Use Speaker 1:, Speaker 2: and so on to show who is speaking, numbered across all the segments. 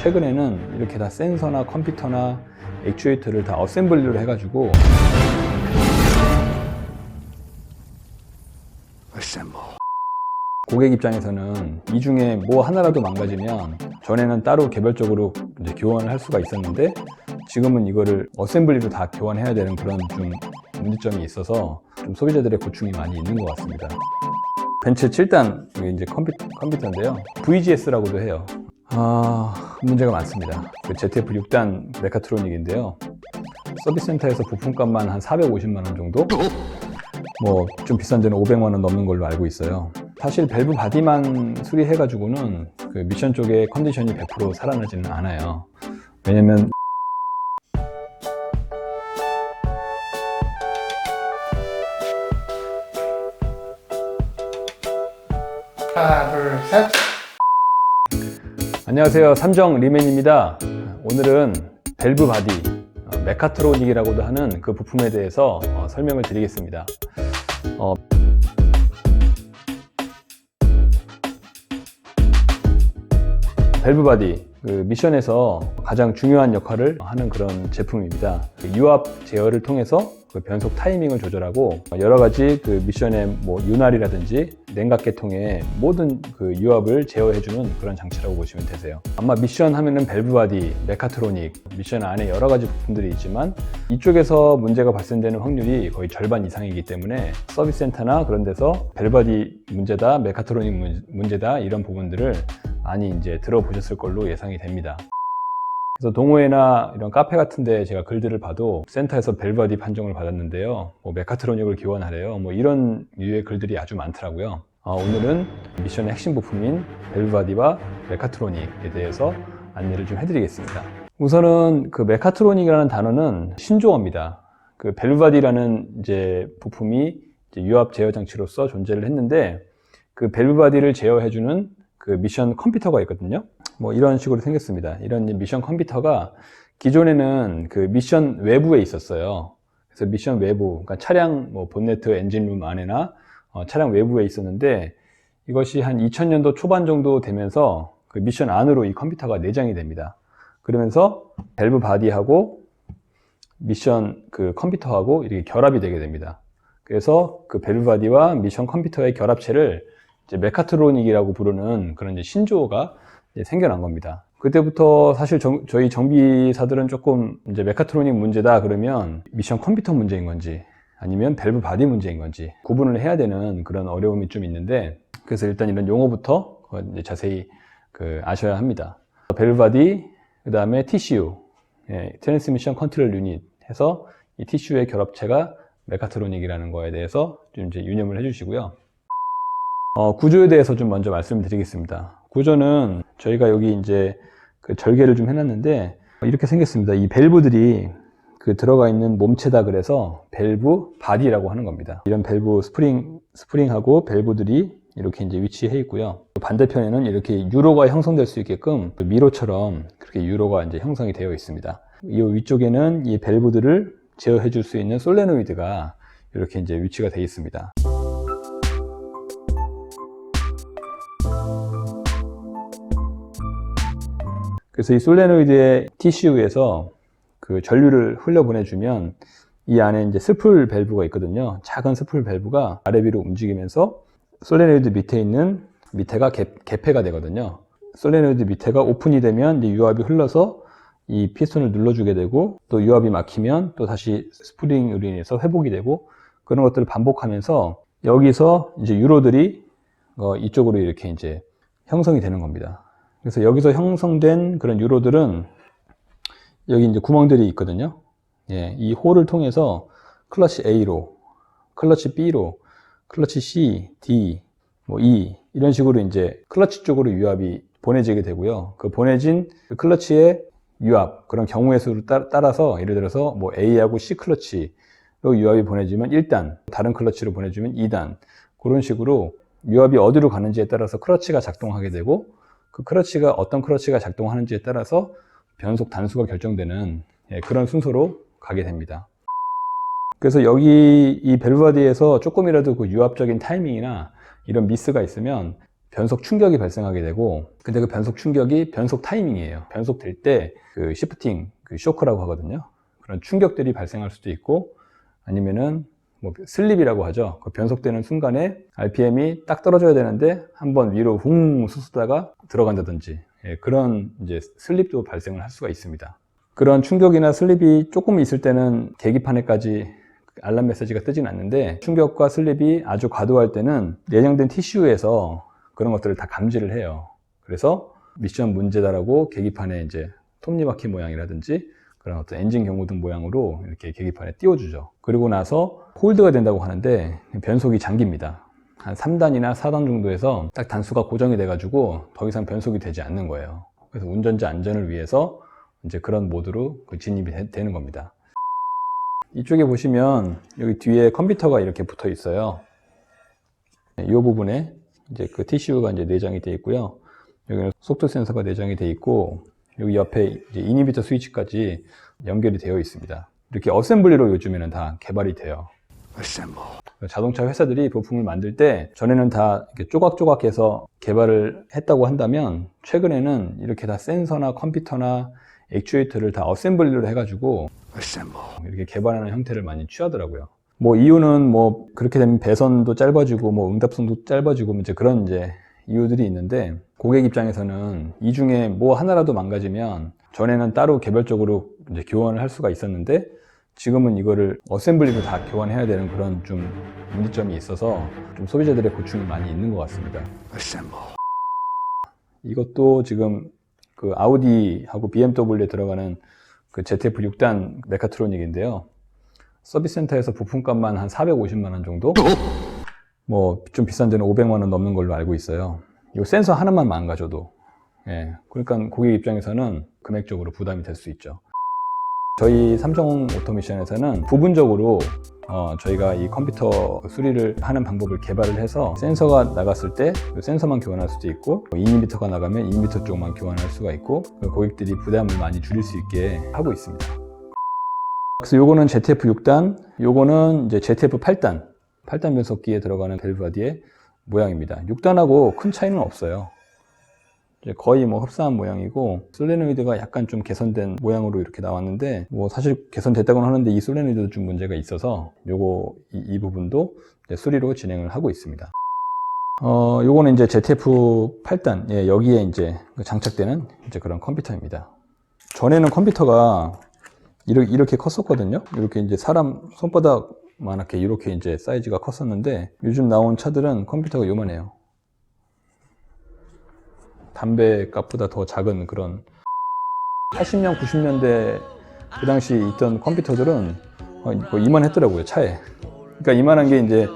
Speaker 1: 최근에는 이렇게 다 센서나 컴퓨터나 액추에이터를 다 어셈블리로 해가지고 고객 입장에서는 이 중에 뭐 하나라도 망가지면 전에는 따로 개별적으로 이제 교환을 할 수가 있었는데 지금은 이거를 어셈블리로 다 교환해야 되는 그런 좀 문제점이 있어서 좀 소비자들의 고충이 많이 있는 것 같습니다. 벤츠 7단 이제 컴퓨터인데요. VGS라고도 해요. 문제가 많습니다. 그 ZF 6단 메카트로닉인데요. 서비스 센터에서 부품값만 한 450만 원 정도? 뭐 좀 비싼 데는 500만 원 넘는 걸로 알고 있어요. 사실 밸브 바디만 수리해가지고는 그 미션 쪽의 컨디션이 100% 살아나지는 않아요. 왜냐면
Speaker 2: 하나, 둘, 셋.
Speaker 1: 안녕하세요, 삼정 리맨입니다. 오늘은 밸브 바디 메카트로닉이라고도 하는 그 부품에 대해서 설명을 드리겠습니다. 밸브 바디 그 미션에서 가장 중요한 역할을 하는 그런 제품입니다. 그 유압 제어를 통해서 그 변속 타이밍을 조절하고 여러 가지 그 미션의 뭐 윤활이라든지 냉각계통의 모든 그 유압을 제어해주는 그런 장치라고 보시면 되세요. 아마 미션 하면은 밸브 바디, 메카트로닉, 미션 안에 여러 가지 부품들이 있지만 이쪽에서 문제가 발생되는 확률이 거의 절반 이상이기 때문에 서비스 센터나 그런 데서 밸브 바디 문제다, 메카트로닉 문제다 이런 부분들을 많이 이제 들어보셨을 걸로 예상이 됩니다. 그래서 동호회나 이런 카페 같은 데 제가 글들을 봐도 센터에서 밸브 바디 판정을 받았는데요. 뭐 메카트로닉을 교환하래요. 뭐 이런 유의 글들이 아주 많더라고요. 오늘은 미션의 핵심 부품인 밸브 바디와 메카트로닉에 대해서 안내를 좀 해드리겠습니다. 우선은 그 메카트로닉이라는 단어는 신조어입니다. 그 밸브 바디라는 이제 부품이 이제 유압 제어 장치로서 존재를 했는데 그 밸브 바디를 제어해주는 그 미션 컴퓨터가 있거든요. 뭐 이런 식으로 생겼습니다. 이런 미션 컴퓨터가 기존에는 그 미션 외부에 있었어요. 그래서 미션 외부, 그러니까 차량 뭐 본네트 엔진룸 안에나 차량 외부에 있었는데 이것이 한 2000년도 초반 정도 되면서 그 미션 안으로 이 컴퓨터가 내장이 됩니다. 그러면서 밸브 바디하고 미션 그 컴퓨터하고 이렇게 결합이 되게 됩니다. 그래서 그 밸브 바디와 미션 컴퓨터의 결합체를 이제 메카트로닉이라고 부르는 그런 이제 신조어가 이제 생겨난 겁니다. 그때부터 사실 저희 정비사들은 조금 이제 메카트로닉 문제다 그러면 미션 컴퓨터 문제인 건지 아니면 밸브 바디 문제인 건지 구분을 해야 되는 그런 어려움이 좀 있는데 그래서 일단 이런 용어부터 이제 자세히 아셔야 합니다. 밸브 바디, 그 다음에 TCU, 트랜스미션 컨트롤 유닛 해서 이 TCU의 결합체가 메카트로닉이라는 거에 대해서 좀 이제 유념을 해주시고요. 구조에 대해서 좀 먼저 말씀드리겠습니다. 구조는 저희가 여기 이제 그 절개를 좀 해놨는데 이렇게 생겼습니다. 이 밸브들이 그 들어가 있는 몸체다 그래서 밸브 바디라고 하는 겁니다. 이런 밸브 스프링하고 밸브들이 이렇게 이제 위치해 있고요. 반대편에는 이렇게 유로가 형성될 수 있게끔 미로처럼 그렇게 유로가 이제 형성이 되어 있습니다. 이 위쪽에는 이 밸브들을 제어해 줄 수 있는 솔레노이드가 이렇게 이제 위치가 되어 있습니다. 그래서 이 솔레노이드의 TCU에서 그 전류를 흘려보내주면 이 안에 이제 스풀 밸브가 있거든요. 작은 스풀 밸브가 아래 위로 움직이면서 솔레노이드 밑에 있는 밑에가 개폐가 되거든요. 솔레노이드 밑에가 오픈이 되면 이제 유압이 흘러서 이 피스톤을 눌러주게 되고 또 유압이 막히면 또 다시 스프링으로 인해서 회복이 되고 그런 것들을 반복하면서 여기서 이제 유로들이 이쪽으로 이렇게 이제 형성이 되는 겁니다. 그래서 여기서 형성된 그런 유로들은 여기 이제 구멍들이 있거든요. 이 홀을 통해서 클러치 A로, 클러치 B로, 클러치 C, D, 뭐 E 이런 식으로 이제 클러치 쪽으로 유압이 보내지게 되고요. 그 보내진 그 클러치의 유압, 그런 경우의 수를 따라서 예를 들어서 뭐 A하고 C 클러치로 유압이 보내지면 1단, 다른 클러치로 보내주면 2단 그런 식으로 유압이 어디로 가는지에 따라서 클러치가 작동하게 되고 그 클러치가 어떤 클러치가 작동하는지에 따라서 변속 단수가 결정되는 그런 순서로 가게 됩니다. 그래서 여기 이 밸브 바디에서 조금이라도 그 유압적인 타이밍이나 이런 미스가 있으면 변속 충격이 발생하게 되고, 근데 그 변속 충격이 변속 타이밍이에요. 변속될 때 그 시프팅, 그 쇼크라고 하거든요. 그런 충격들이 발생할 수도 있고, 아니면은 뭐 슬립이라고 하죠. 그 변속되는 순간에 RPM이 딱 떨어져야 되는데 한번 위로 훅 솟다가 들어간다든지, 예, 그런 이제 슬립도 발생을 할 수가 있습니다. 그런 충격이나 슬립이 조금 있을 때는 계기판에까지 알람 메시지가 뜨진 않는데, 충격과 슬립이 아주 과도할 때는 내장된 TCU에서 그런 것들을 다 감지를 해요. 그래서 미션 문제다라고 계기판에 이제 톱니바퀴 모양이라든지 그런 어떤 엔진 경고등 모양으로 이렇게 계기판에 띄워주죠. 그리고 나서 홀드가 된다고 하는데 변속이 잠깁니다. 한 3단이나 4단 정도에서 딱 단수가 고정이 돼가지고 더 이상 변속이 되지 않는 거예요. 그래서 운전자 안전을 위해서 이제 그런 모드로 진입이 되는 겁니다. 이쪽에 보시면 여기 뒤에 컴퓨터가 이렇게 붙어 있어요. 이 부분에 이제 그 TCU가 이제 내장이 되어 있고요. 여기는 속도 센서가 내장이 되어 있고, 여기 옆에 이제 이니비터 스위치까지 연결이 되어 있습니다. 이렇게 어셈블리로 요즘에는 다 개발이 돼요. 자동차 회사들이 부품을 만들 때 전에는 다 이렇게 조각조각해서 개발을 했다고 한다면, 최근에는 이렇게 다 센서나 컴퓨터나 액추에이터를 다 어셈블리로 해가지고 이렇게 개발하는 형태를 많이 취하더라고요. 뭐 이유는 뭐 그렇게 되면 배선도 짧아지고 뭐 응답성도 짧아지고 이제 그런 이제 이유들이 있는데, 고객 입장에서는 이 중에 뭐 하나라도 망가지면 전에는 따로 개별적으로 이제 교환을 할 수가 있었는데, 지금은 이거를 어셈블리로 다 교환해야 되는 그런 좀 문제점이 있어서 좀 소비자들의 고충이 많이 있는 것 같습니다. 이것도 지금 그 아우디하고 BMW에 들어가는 그 ZF 6단 메카트로닉인데요. 서비스 센터에서 부품값만 한 450만 원 정도? 뭐 좀 비싼 데는 500만 원 넘는 걸로 알고 있어요. 이 센서 하나만 망가져도. 예, 그러니까 고객 입장에서는 금액적으로 부담이 될 수 있죠. 저희 삼성 오토미션에서는 부분적으로 저희가 이 컴퓨터 수리를 하는 방법을 개발을 해서, 센서가 나갔을 때 센서만 교환할 수도 있고, 이니비터가 나가면 이니비터 쪽만 교환할 수가 있고, 고객들이 부담을 많이 줄일 수 있게 하고 있습니다. 그래서 요거는 ZF 6단, 요거는 이제 ZF 8단 변속기에 들어가는 밸브바디의 모양입니다. 6단하고 큰 차이는 없어요. 이제 거의 뭐 흡사한 모양이고, 솔레노이드가 약간 좀 개선된 모양으로 이렇게 나왔는데, 뭐 사실 개선됐다고는 하는데 이 솔레노이드도 좀 문제가 있어서 요거 이 부분도 이제 수리로 진행을 하고 있습니다. 요거는 이제 ZF 8단, 예, 여기에 이제 장착되는 이제 그런 컴퓨터입니다. 전에는 컴퓨터가 이렇게 컸었거든요. 이렇게 이제 사람 손바닥만하게 이렇게 이제 사이즈가 컸었는데, 요즘 나온 차들은 컴퓨터가 요만해요. 담배 값보다 더 작은 그런 80년, 90년대 그 당시 있던 컴퓨터들은 이만했더라고요, 차에. 그러니까 이만한 게 이제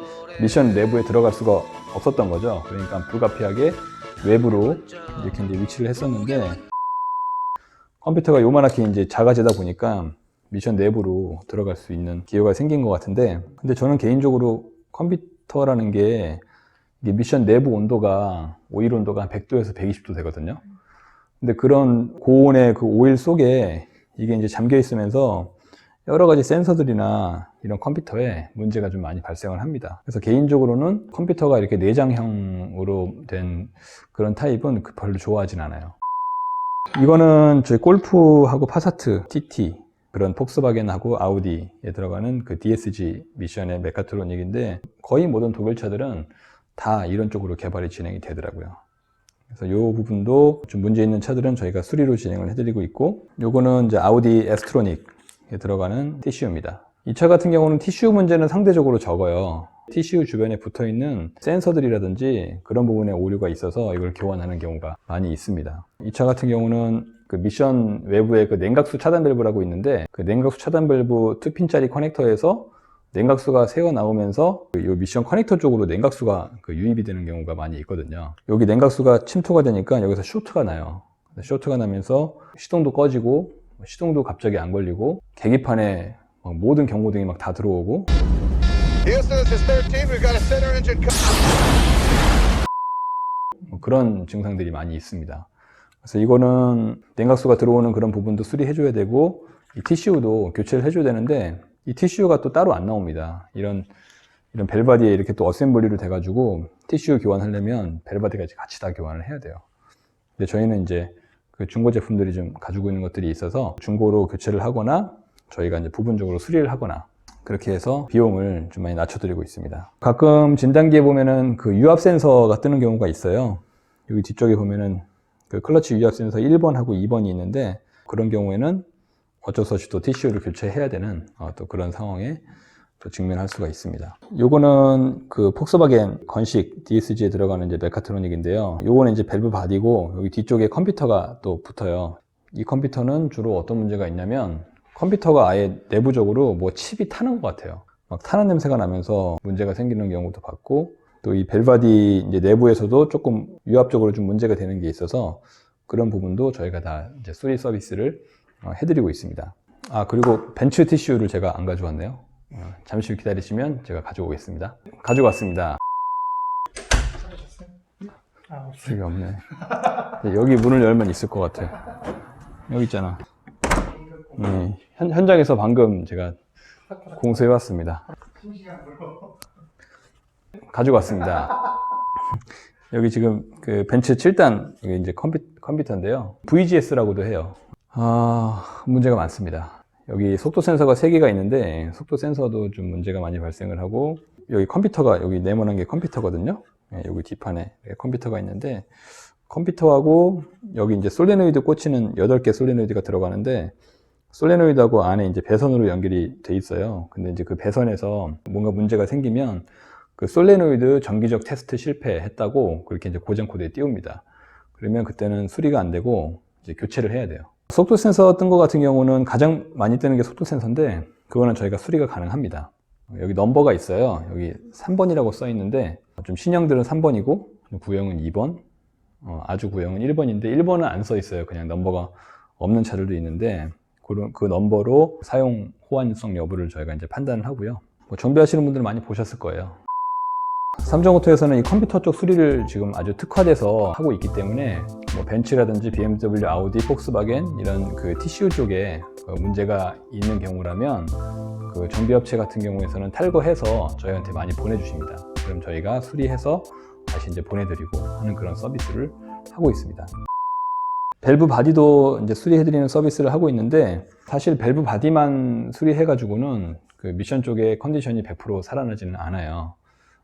Speaker 1: 미션 내부에 들어갈 수가 없었던 거죠. 그러니까 불가피하게 외부로 이렇게 이제 위치를 했었는데, 컴퓨터가 요만하게 이제 작아지다 보니까 미션 내부로 들어갈 수 있는 기회가 생긴 것 같은데, 근데 저는 개인적으로 컴퓨터라는 게 미션 내부 온도가, 오일 온도가 한 100도에서 120도 되거든요. 근데 그런 고온의 그 오일 속에 이게 이제 잠겨 있으면서 여러 가지 센서들이나 이런 컴퓨터에 문제가 좀 많이 발생을 합니다. 그래서 개인적으로는 컴퓨터가 이렇게 내장형으로 된 그런 타입은 별로 좋아하진 않아요. 이거는 저희 골프하고 파사트, TT, 그런 폭스바겐하고 아우디에 들어가는 그 DSG 미션의 메카트로닉인데, 거의 모든 독일차들은 다 이런 쪽으로 개발이 진행이 되더라고요. 그래서 이 부분도 좀 문제 있는 차들은 저희가 수리로 진행을 해드리고 있고, 요거는 이제 아우디 에스트로닉에 들어가는 TCU입니다. 이 차 같은 경우는 TCU 문제는 상대적으로 적어요. TCU 주변에 붙어 있는 센서들이라든지 그런 부분에 오류가 있어서 이걸 교환하는 경우가 많이 있습니다. 이 차 같은 경우는 그 미션 외부에 그 냉각수 차단 밸브라고 있는데, 그 냉각수 차단 밸브 2핀짜리 커넥터에서 냉각수가 새어 나오면서 이 미션 커넥터 쪽으로 냉각수가 유입이 되는 경우가 많이 있거든요. 여기 냉각수가 침투가 되니까 여기서 쇼트가 나요. 쇼트가 나면서 시동도 꺼지고, 시동도 갑자기 안 걸리고, 계기판에 모든 경고등이 막 다 들어오고, 그런 증상들이 많이 있습니다. 그래서 이거는 냉각수가 들어오는 그런 부분도 수리해줘야 되고, 이 TCU도 교체를 해줘야 되는데, 이 TCU가 또 따로 안 나옵니다. 이런 이런 벨바디에 이렇게 또 어셈블리로 돼가지고 티슈 교환하려면 벨바디가 이제 같이 다 교환을 해야 돼요. 근데 저희는 이제 그 중고 제품들이 좀 가지고 있는 것들이 있어서 중고로 교체를 하거나 저희가 이제 부분적으로 수리를 하거나 그렇게 해서 비용을 좀 많이 낮춰드리고 있습니다. 가끔 진단기에 보면은 그 유압 센서가 뜨는 경우가 있어요. 여기 뒤쪽에 보면은 그 클러치 유압 센서 1번하고 2번이 있는데 그런 경우에는 어쩔 수 없이 또 TCU를 교체해야 되는 또 그런 상황에 또 직면할 수가 있습니다. 요거는 그 폭스바겐 건식 DSG에 들어가는 이제 메카트로닉인데요. 요거는 이제 밸브 바디고 여기 뒤쪽에 컴퓨터가 또 붙어요. 이 컴퓨터는 주로 어떤 문제가 있냐면 컴퓨터가 아예 내부적으로 뭐 칩이 타는 것 같아요. 막 타는 냄새가 나면서 문제가 생기는 경우도 봤고 또 이 벨바디 이제 내부에서도 조금 유압적으로 좀 문제가 되는 게 있어서 그런 부분도 저희가 다 이제 수리 서비스를 해드리고 있습니다. 아, 그리고 벤츠 티슈를 제가 안 가져왔네요. 잠시 기다리시면 제가 가져오겠습니다. 가져왔습니다.
Speaker 2: 찾으셨어요? 아, 없어요.
Speaker 1: 여기 없네. 여기 문을 열면 있을 것 같아. 여기 있잖아. 네, 현장에서 방금 제가 공수해 왔습니다. 가져왔습니다. 여기 지금 그 벤츠 7단 이게 이제 컴퓨터인데요. VGS라고도 해요. 문제가 많습니다. 여기 속도 센서가 3개가 있는데 속도 센서도 좀 문제가 많이 발생을 하고 여기 컴퓨터가 여기 네모난 게 컴퓨터거든요. 네, 여기 뒷판에 컴퓨터가 있는데 컴퓨터하고 여기 이제 솔레노이드 꽂히는 8개 솔레노이드가 들어가는데 솔레노이드하고 안에 이제 배선으로 연결이 돼 있어요. 근데 이제 그 배선에서 뭔가 문제가 생기면 그 솔레노이드 정기적 테스트 실패했다고 그렇게 이제 고장 코드에 띄웁니다. 그러면 그때는 수리가 안 되고 이제 교체를 해야 돼요. 속도 센서 뜬 거 같은 경우는 가장 많이 뜨는 게 속도 센서인데 그거는 저희가 수리가 가능합니다. 여기 넘버가 있어요. 여기 3번이라고 써 있는데 좀 신형들은 3번이고 구형은 2번, 아주 구형은 1번인데 1번은 안 써 있어요. 그냥 넘버가 없는 차들도 있는데 그 넘버로 사용 호환성 여부를 저희가 이제 판단을 하고요. 뭐 정비하시는 분들 많이 보셨을 거예요. 삼성오토에서는 이 컴퓨터 쪽 수리를 지금 아주 특화돼서 하고 있기 때문에 뭐 벤츠라든지 BMW, 아우디, 폭스바겐 이런 그 TCU 쪽에 문제가 있는 경우라면 그 정비업체 같은 경우에서는 탈거해서 저희한테 많이 보내주십니다. 그럼 저희가 수리해서 다시 이제 보내드리고 하는 그런 서비스를 하고 있습니다. 밸브 바디도 이제 수리해드리는 서비스를 하고 있는데 사실 밸브 바디만 수리해가지고는 그 미션 쪽에 컨디션이 100% 살아나지는 않아요.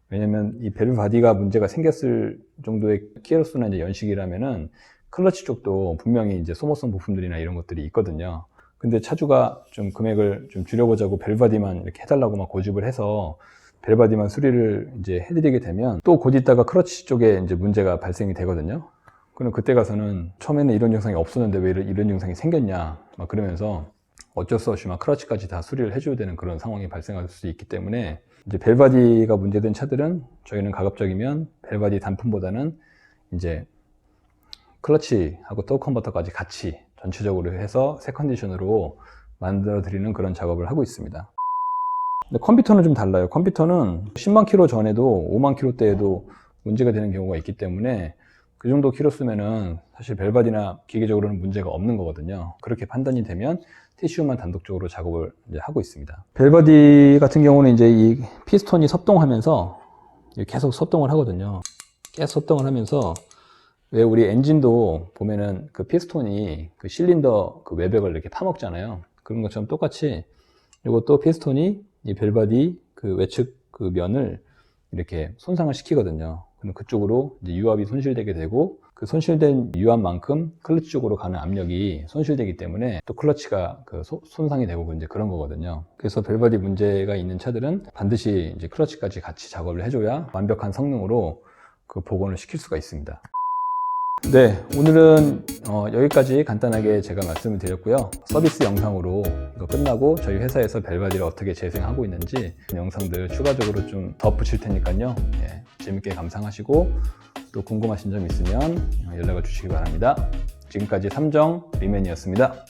Speaker 1: 왜냐면 이 밸브 바디가 문제가 생겼을 정도의 키로수나 이제 연식이라면은 클러치 쪽도 분명히 이제 소모성 부품들이나 이런 것들이 있거든요. 근데 차주가 좀 금액을 좀 줄여보자고 밸브 바디만 이렇게 해달라고 막 고집을 해서 밸브 바디만 수리를 이제 해드리게 되면 또 곧 있다가 클러치 쪽에 이제 문제가 발생이 되거든요. 그럼 그때 가서는 처음에는 이런 증상이 없었는데 왜 이런 증상이 생겼냐 막 그러면서 어쩔 수 없이 막 클러치까지 다 수리를 해줘야 되는 그런 상황이 발생할 수 있기 때문에 이제 벨바디가 문제된 차들은 저희는 가급적이면 벨바디 단품보다는 이제 클러치하고 토크 컨버터까지 같이 전체적으로 해서 새 컨디션으로 만들어 드리는 그런 작업을 하고 있습니다. 근데 컴퓨터는 좀 달라요. 컴퓨터는 10만 킬로 전에도 5만 킬로대에도 문제가 되는 경우가 있기 때문에 그 정도 키로수면은 사실 벨바디나 기계적으로는 문제가 없는 거거든요. 그렇게 판단이 되면 TCU만 단독적으로 작업을 이제 하고 있습니다. 벨바디 같은 경우는 이제 이 피스톤이 섭동하면서 계속 섭동을 하거든요. 계속 섭동을 하면서 왜 우리 엔진도 보면은 그 피스톤이 그 실린더 그 외벽을 이렇게 파먹잖아요. 그런 것처럼 똑같이 이것도 피스톤이 이 벨바디 그 외측 그 면을 이렇게 손상을 시키거든요. 그럼 그쪽으로 이제 유압이 손실되게 되고 그 손실된 유압만큼 클러치 쪽으로 가는 압력이 손실되기 때문에 또 클러치가 그 손상이 되고 이제 그런 거거든요. 그래서 벨바디 문제가 있는 차들은 반드시 이제 클러치까지 같이 작업을 해줘야 완벽한 성능으로 그 복원을 시킬 수가 있습니다. 네, 오늘은 여기까지 간단하게 제가 말씀을 드렸고요. 서비스 영상으로 이거 끝나고 저희 회사에서 벨바디를 어떻게 재생하고 있는지 영상들 추가적으로 좀 덧붙일 테니까요. 예, 재밌게 감상하시고 또 궁금하신 점 있으면 연락을 주시기 바랍니다. 지금까지 삼정 리맨이었습니다.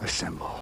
Speaker 3: assemble.